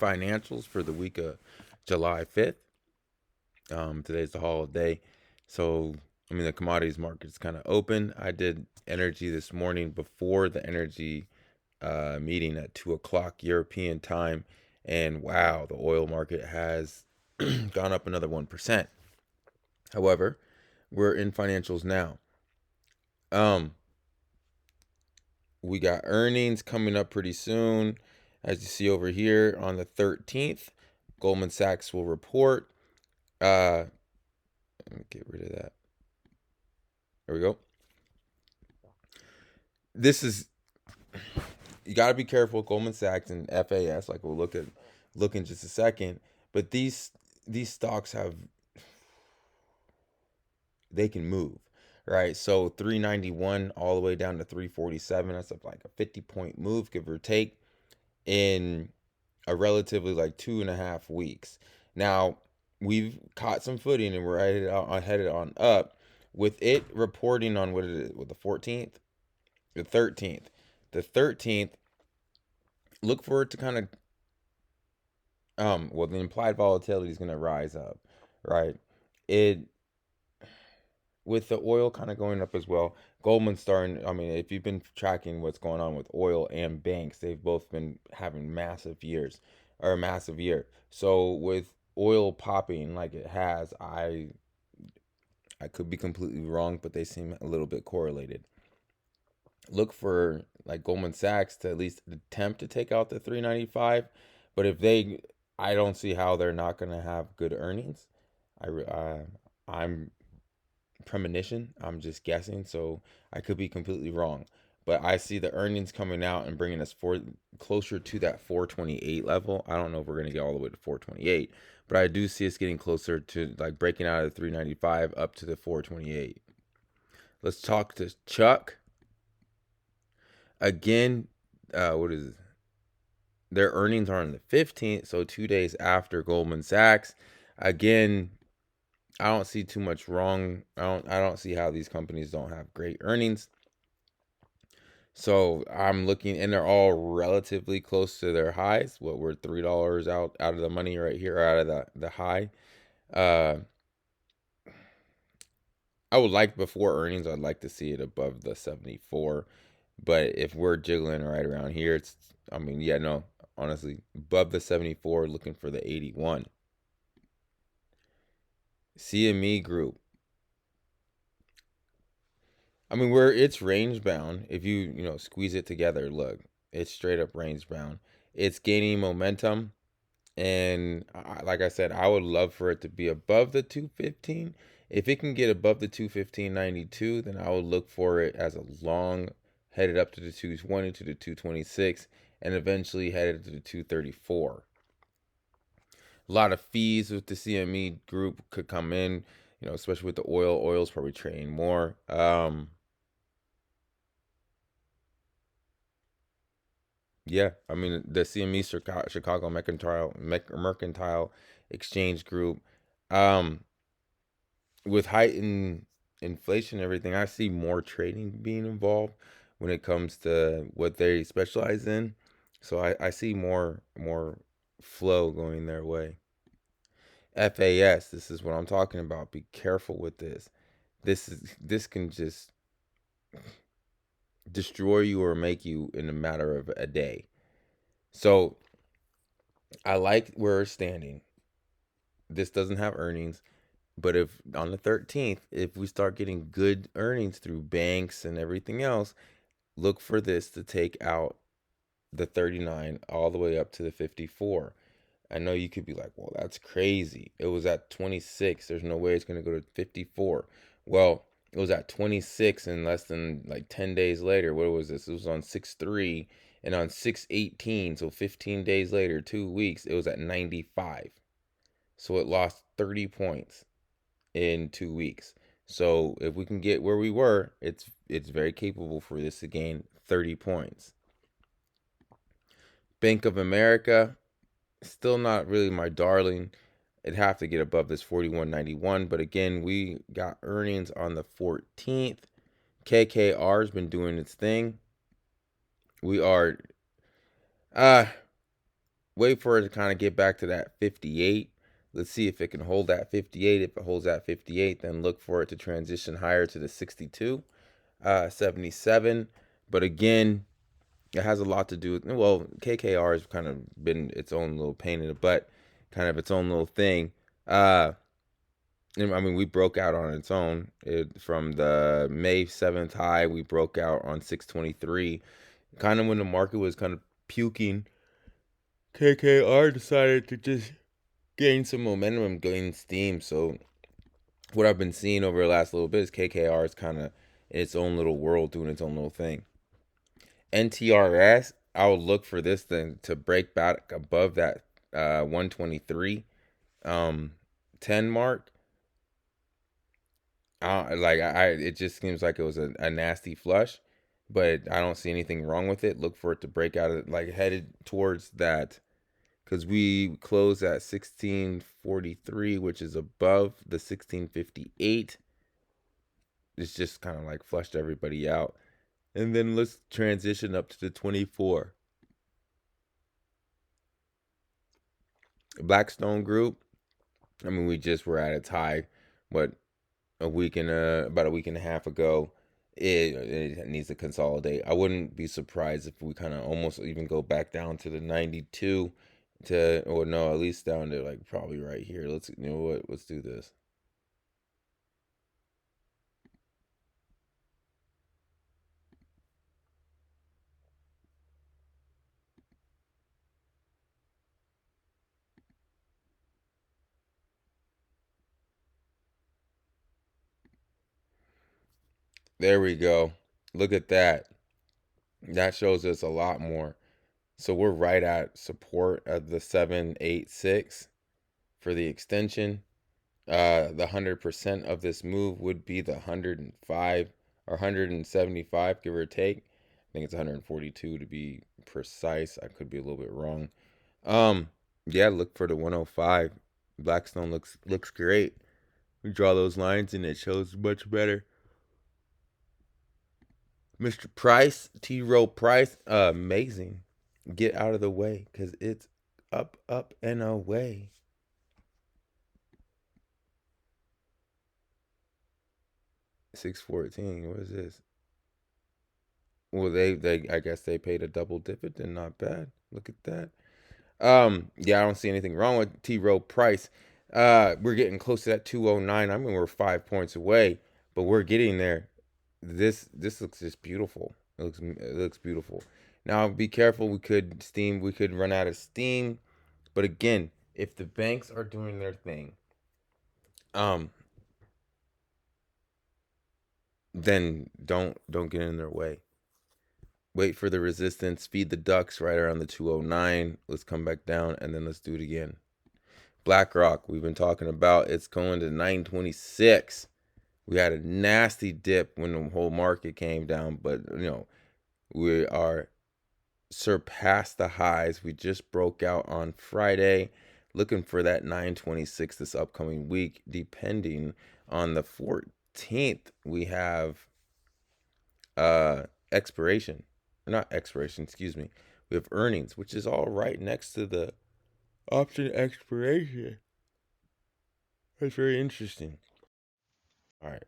financials for the week of July 5th. Today's the holiday. So, the commodities market's kind of open. I did energy this morning before the energy meeting at 2 o'clock European time. And wow, the oil market has gone up another 1%. However, we're in financials now. We got earnings coming up pretty soon. As you see over here on the 13th, Goldman Sachs will report. Let me get rid of that. There we go. This is, you got to be careful with Goldman Sachs and FAS, like we'll look in just a second. But these stocks they can move, right? So 391 all the way down to 347. That's like a 50-point move, give or take, in a relatively like 2.5 weeks. Now we've caught some footing and we're headed on up with it reporting on what it is, with the 14th, the 13th. The 13th, look for it to kind of the implied volatility is going to rise up, right? It with the oil kind of going up as well. Goldman starting, if you've been tracking what's going on with oil and banks, they've both been having massive years or a massive year. So with oil popping like it has, I could be completely wrong, but they seem a little bit correlated. Look for like Goldman Sachs to at least attempt to take out the 395, but I don't see how they're not going to have good earnings. I'm premonition. I'm just guessing, so I could be completely wrong. But I see the earnings coming out and bringing us closer to that 428 level. I don't know if we're going to get all the way to 428, but I do see us getting closer to like breaking out of the 395 up to the 428. Let's talk to Chuck. Again, what is it? Their earnings are on the 15th, so 2 days after Goldman Sachs. Again, I don't see too much wrong. I don't see how these companies don't have great earnings. So I'm looking, and they're all relatively close to their highs. What, we're $3 out of the money right here, out of the high. I would like, before earnings, I'd like to see it above the 74. But if we're jiggling right around here, honestly, above the 74, looking for the 81. CME group. Where it's range bound, if you squeeze it together, look, it's straight up range bound. It's gaining momentum, and like I said, I would love for it to be above the 215. If it can get above the 215.92, then I would look for it as a long, headed up to the 220, to the 226, and eventually headed to the 234. A lot of fees with the CME group could come in, especially with the oil. Oil's probably trading more. Yeah, the CME Chicago Mercantile Exchange Group, with heightened inflation and everything, I see more trading being involved when it comes to what they specialize in. So I see more flow going their way. FAS, this is what I'm talking about. Be careful with this. This can just destroy you or make you in a matter of a day. So I like where we're standing. This doesn't have earnings, but if on the 13th, if we start getting good earnings through banks and everything else, look for this to take out the 39 all the way up to the 54. I know you could be like, well, that's crazy. It was at 26. There's no way it's going to go to 54. Well, it was at 26 and less than like 10 days later. What was this? It was on 6/3, and on 6/18, so 15 days later, 2 weeks, it was at 95. So it lost 30 points in 2 weeks. So if we can get where we were, it's very capable for this to gain 30 points. Bank of America, still not really my darling. It'd have to get above this 41.91. But again, we got earnings on the 14th. KKR has been doing its thing. We are wait for it to kind of get back to that 58. Let's see if it can hold that 58. If it holds that 58, then look for it to transition higher to the 62, 77. But again, it has a lot to do with, well, KKR has kind of been its own little pain in the butt, kind of its own little thing. I mean, we broke out on its own. From the May 7th high, we broke out on 623. Kind of when the market was kind of puking, KKR decided to just gain some momentum, gain steam. So what I've been seeing over the last little bit is KKR is kind of in its own little world doing its own little thing. NTRS, I would look for this thing to break back above that 123 10 mark. It just seems like it was a nasty flush, but I don't see anything wrong with it. Look for it to break out of, like, headed towards that, because we closed at 1643, which is above the 1658. It's just kind of like flushed everybody out. And then let's transition up to the 24. Blackstone Group, I mean, we just were at its high, what, about a week and a half ago. It needs to consolidate. I wouldn't be surprised if we kind of almost even go back down to the 92 to, or no, at least down to like probably right here. You know what, let's do this. There we go. Look at that. That shows us a lot more. So we're right at support at the 786 for the extension. The 100% of this move would be the 105 or 175, give or take. I think it's 142 to be precise. I could be a little bit wrong. Yeah, look for the 105. Blackstone looks great. We draw those lines and it shows much better. Mr. Price, TROW Price, amazing. Get out of the way because it's up, up, and away. 614. What is this? Well, they I guess they paid a double dividend. Not bad. Look at that. Yeah, I don't see anything wrong with TROW Price. We're getting close to that 209. I mean, we're 5 points away, but we're getting there. This looks just beautiful. It looks beautiful. Now be careful. We could run out of steam. But again, if the banks are doing their thing, um, then don't get in their way. Wait for the resistance. Feed the ducks right around the 209. Let's come back down and then let's do it again. BlackRock, we've been talking about, it's going to 926. We had a nasty dip when the whole market came down, but we are surpassed the highs. We just broke out on Friday. Looking for that 926 this upcoming week. Depending on the 14th, we have expiration. Not expiration, excuse me. We have earnings, which is all right next to the option expiration. That's very interesting. All right.